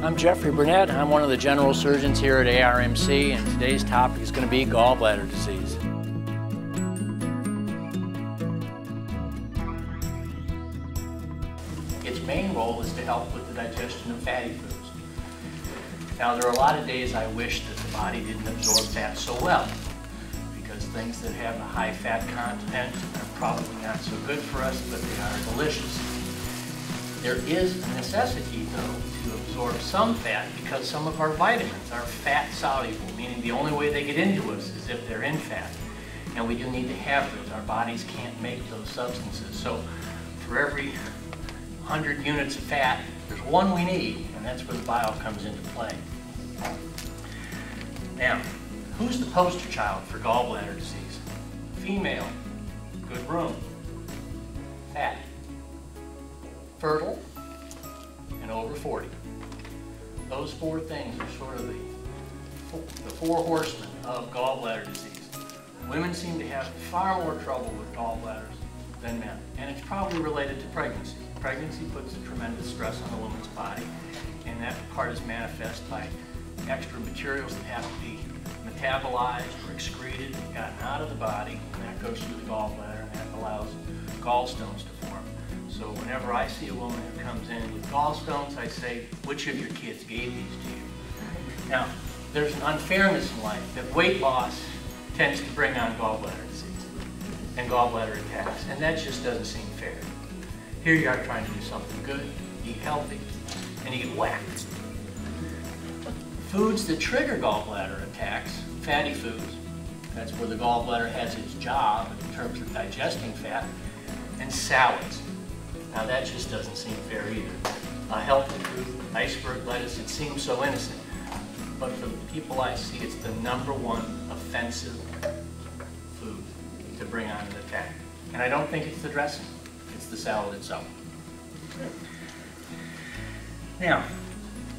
I'm Jeffrey Burnett. I'm one of the general surgeons here at ARMC, and today's topic is going to be gallbladder disease. Its main role is to help with the digestion of fatty foods. Now, there are a lot of days I wish that the body didn't absorb fat so well, because things that have a high fat content are probably not so good for us, but they are delicious. There is a necessity, though, to absorb some fat because some of our vitamins are fat soluble, meaning the only way they get into us is if they're in fat. And we do need to have those. Our bodies can't make those substances. So for every 100 units of fat, there's one we need, and that's where the bile comes into play. Now, who's the poster child for gallbladder disease? Female, good room, fat, fertile, and over 40. Those four things are sort of the four horsemen of gallbladder disease. Women seem to have far more trouble with gallbladders than men, and it's probably related to pregnancy. Pregnancy puts a tremendous stress on a woman's body, and that part is manifest by extra materials that have to be metabolized or excreted and gotten out of the body, and that goes through the gallbladder, and that allows gallstones to form. So whenever I see a woman who comes in with gallstones, I say, which of your kids gave these to you? Now, there's an unfairness in life that weight loss tends to bring on gallbladder disease and gallbladder attacks, and that just doesn't seem fair. Here you are trying to do something good, eat healthy, and you get whacked. Foods that trigger gallbladder attacks, fatty foods, that's where the gallbladder has its job in terms of digesting fat, and salads. Now that just doesn't seem fair either. A healthy fruit, iceberg lettuce, it seems so innocent. But for the people I see, it's the #1 offensive food to bring on an attack. And I don't think it's the dressing, it's the salad itself. Now,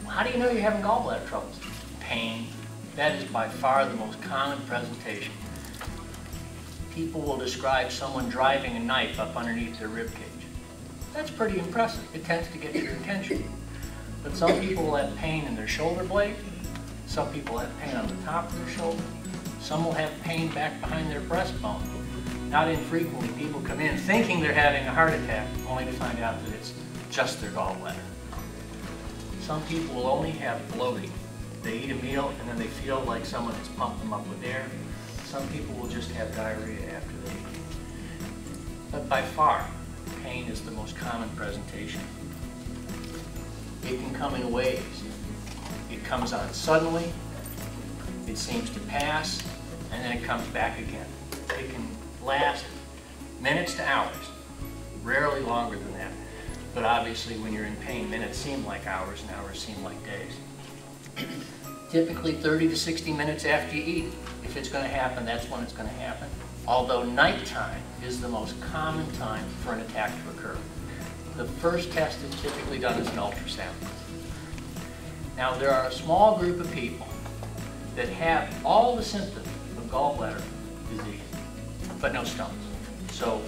how do you know you're having gallbladder troubles? Pain. That is by far the most common presentation. People will describe someone driving a knife up underneath their rib cage. That's pretty impressive. It tends to get your attention. But some people will have pain in their shoulder blade. Some people have pain on the top of their shoulder. Some will have pain back behind their breastbone. Not infrequently, people come in thinking they're having a heart attack, only to find out that it's just their gallbladder. Some people will only have bloating. They eat a meal and then they feel like someone has pumped them up with air. Some people will just have diarrhea after they eat. But by far, pain is the most common presentation. It can come in waves. It comes on suddenly, it seems to pass, and then it comes back again. It can last minutes to hours, rarely longer than that. But obviously when you're in pain, minutes seem like hours and hours seem like days. Typically 30 to 60 minutes after you eat. If it's going to happen, that's when it's going to happen. Although nighttime is the most common time for an attack to occur. The first test that's typically done is an ultrasound. Now, there are a small group of people that have all the symptoms of gallbladder disease, but no stones. So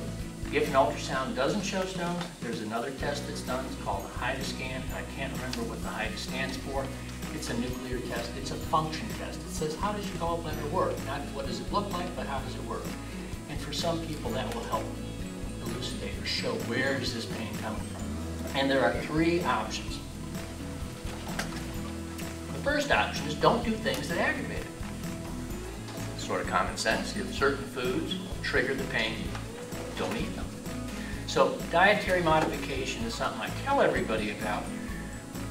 if an ultrasound doesn't show stones, there's another test that's done. It's called a HIDA scan. I can't remember what the HIDA stands for. It's a nuclear test. It's a function test. It says, how does your gallbladder work? Not what does it look like, but how does it work? And for some people, that will help elucidate or show where is this pain coming from. And there are 3 options. The first option is don't do things that aggravate it. Sort of common sense. If certain foods trigger the pain, don't eat them. So dietary modification is something I tell everybody about,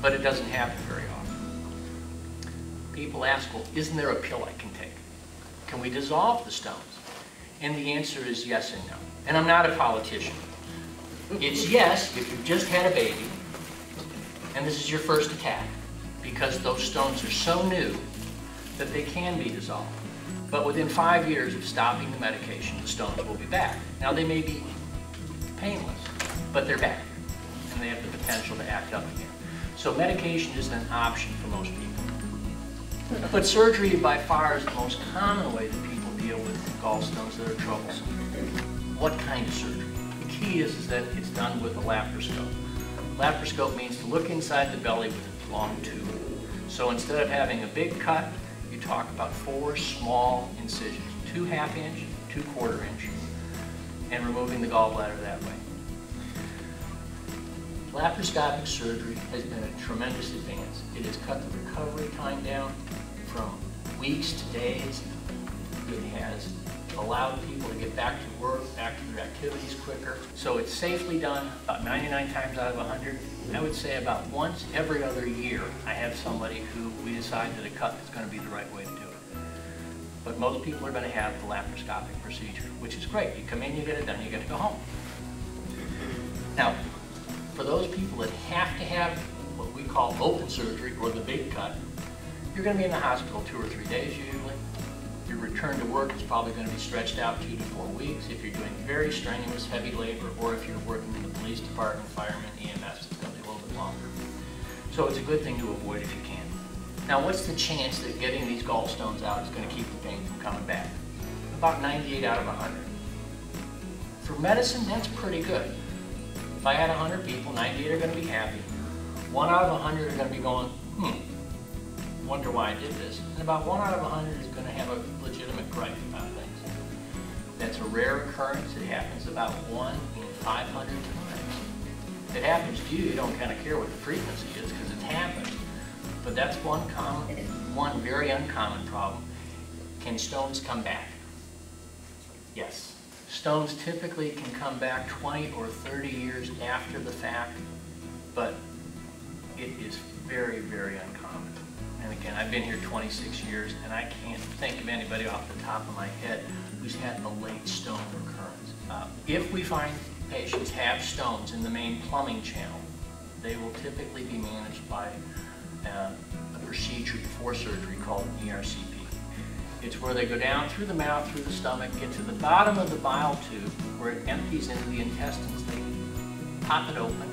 but it doesn't happen very often. People ask, well, isn't there a pill I can take? Can we dissolve the stones? And the answer is yes and no. And I'm not a politician. It's yes if you've just had a baby and this is your first attack, because those stones are so new that they can be dissolved. But within 5 years of stopping the medication, the stones will be back. Now they may be painless, but they're back and they have the potential to act up again. So medication isn't an option for most people. But surgery by far is the most common way that people deal with gallstones that are troublesome. What kind of surgery? The key is that it's done with a laparoscope. Laparoscope means to look inside the belly with a long tube. So instead of having a big cut, you talk about 4 small incisions, 2 1/2-inch, 2 1/4-inch, and removing the gallbladder that way. Laparoscopic surgery has been a tremendous advance. It has cut the recovery time down from weeks to days. It has allowed people to get back to work, back to their activities quicker. So it's safely done about 99 times out of 100. I would say about once every other year, I have somebody who we decide that a cut is going to be the right way to do it. But most people are going to have the laparoscopic procedure, which is great. You come in, you get it done, you get to go home. Now, for those people that have to have what we call open surgery or the big cut, you're going to be in the hospital 2 or 3 days usually. Your return to work is probably going to be stretched out 2 to 4 weeks. If you're doing very strenuous, heavy labor, or if you're working in the police department, firemen, EMS, it's going to be a little bit longer. So it's a good thing to avoid if you can. Now, what's the chance that getting these gallstones out is going to keep the pain from coming back? About 98 out of 100. For medicine, that's pretty good. If I had 100 people, 98 are going to be happy. 1 out of 100 are going to be going, wonder why I did this. And about 1 out of 100 is going to have a legitimate gripe about things. That's a rare occurrence. It happens about 1 in 500 times. If it happens to you, you don't kind of care what the frequency is because it's happened. But that's one very uncommon problem. Can stones come back? Yes. Stones typically can come back 20 or 30 years after the fact, but it is very, very uncommon. And again, I've been here 26 years, and I can't think of anybody off the top of my head who's had a late stone recurrence. If we find patients have stones in the main plumbing channel, they will typically be managed by a procedure before surgery called an ERCP. It's where they go down through the mouth, through the stomach, get to the bottom of the bile tube where it empties into the intestines. They pop it open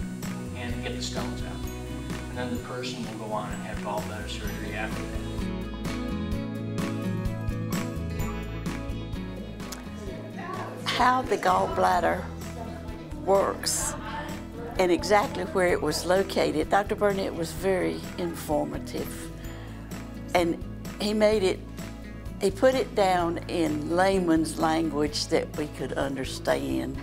and get the stones out. And then the person will go on and have gallbladder surgery after that. How the gallbladder works and exactly where it was located, Dr. Burnett was very informative. And he put it down in layman's language that we could understand.